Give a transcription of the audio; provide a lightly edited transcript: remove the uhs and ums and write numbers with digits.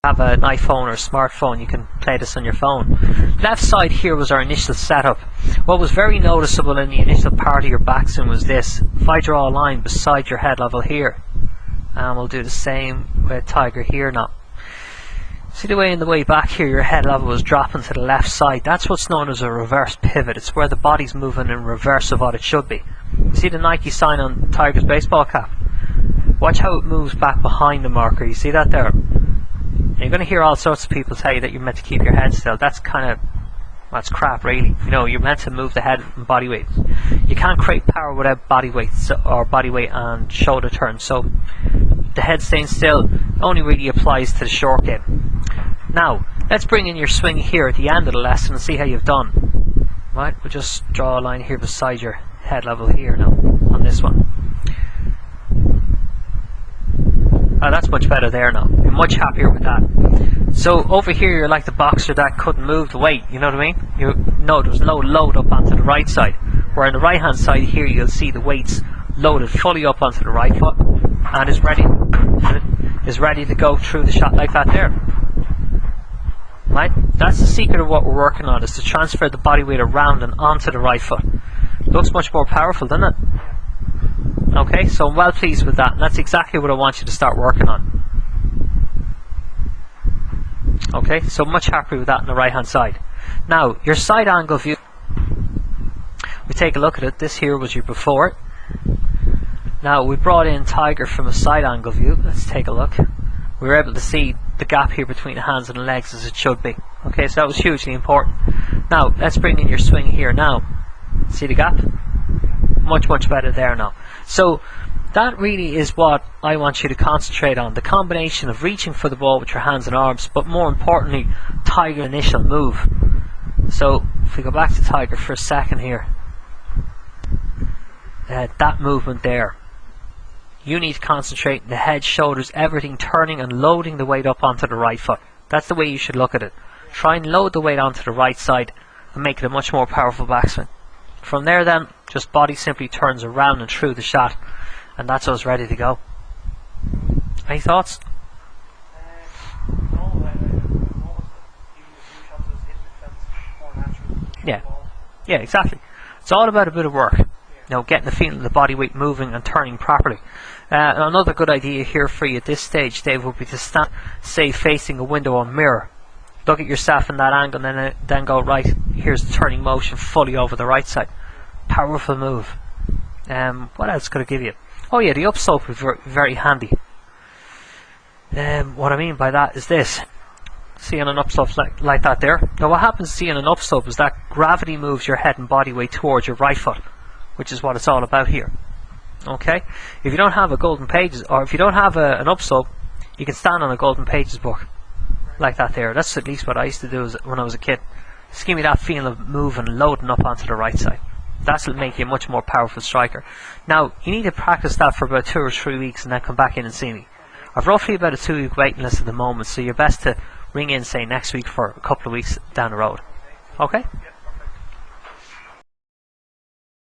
have an iPhone or a smartphone, you can play this on your phone. Left side here was our initial setup. What was very noticeable in the initial part of your backswing was this. If I draw a line beside your head level here, and we'll do the same with Tiger here now. See the way in the way back here your head level was dropping to the left side? That's what's known as a reverse pivot. It's where the body's moving in reverse of what it should be. See the Nike sign on Tiger's baseball cap? Watch how it moves back behind the marker. You see that there? You're going to hear all sorts of people tell you that you're meant to keep your head still. That's kind of, that's crap really. You know, you're meant to move the head and body weight. You can't create power without body weight or body weight and shoulder turn. So the head staying still only really applies to the short game. Now, let's bring in your swing here at the end of the lesson and see how you've done. Right, we'll just draw a line here beside your head level here now on this one. Oh, that's much better there now. You're much happier with that. So over here you're like the boxer that couldn't move the weight, you know what I mean? There's no load up onto the right side. Where on the right hand side here you'll see the weights loaded fully up onto the right foot and is ready to go through the shot like that there. Right? That's the secret of what we're working on, is to transfer the body weight around and onto the right foot. Looks much more powerful, doesn't it? Okay, so I'm well pleased with that, and that's exactly what I want you to start working on. Okay, so much happier with that on the right hand side. Now, your side angle view, we take a look at it. This here was your before. Now, we brought in Tiger from a side angle view. Let's take a look. We were able to see the gap here between the hands and the legs as it should be. Okay, so that was hugely important. Now, let's bring in your swing here now. See the gap? Much better there now. So that really is what I want you to concentrate on, the combination of reaching for the ball with your hands and arms, but more importantly, Tiger initial move. So if we go back to Tiger for a second here, that movement there, you need to concentrate on the head, shoulders, everything turning and loading the weight up onto the right foot. That's the way you should look at it. Try and load the weight onto the right side and make it a much more powerful backswing. From there then, just body simply turns around and through the shot, and that's us ready to go. Any thoughts? Yeah, exactly. It's all about a bit of work. You know, getting the feeling of the body weight moving and turning properly. Another good idea here for you at this stage, Dave, would be to stand, say, facing a window or mirror. Look at yourself in that angle and then go, right, here's the turning motion fully over the right side. Powerful move. What else could I give you? Oh yeah, the upslope is very handy. What I mean by that is this. See on an upslope like that there? Now what happens see on an upslope is that gravity moves your head and body weight towards your right foot, which is what it's all about here. Okay? If you don't have a golden pages, or if you don't have an upslope, you can stand on a golden pages book. Like that there. That's at least what I used to do when I was a kid. Just give me that feeling of moving, loading up onto the right side. That'll make you a much more powerful striker. Now, you need to practice that for about 2 or 3 weeks and then come back in and see me. I've roughly about a 2-week waiting list at the moment, so you're best to ring in, say, next week for a couple of weeks down the road. Okay?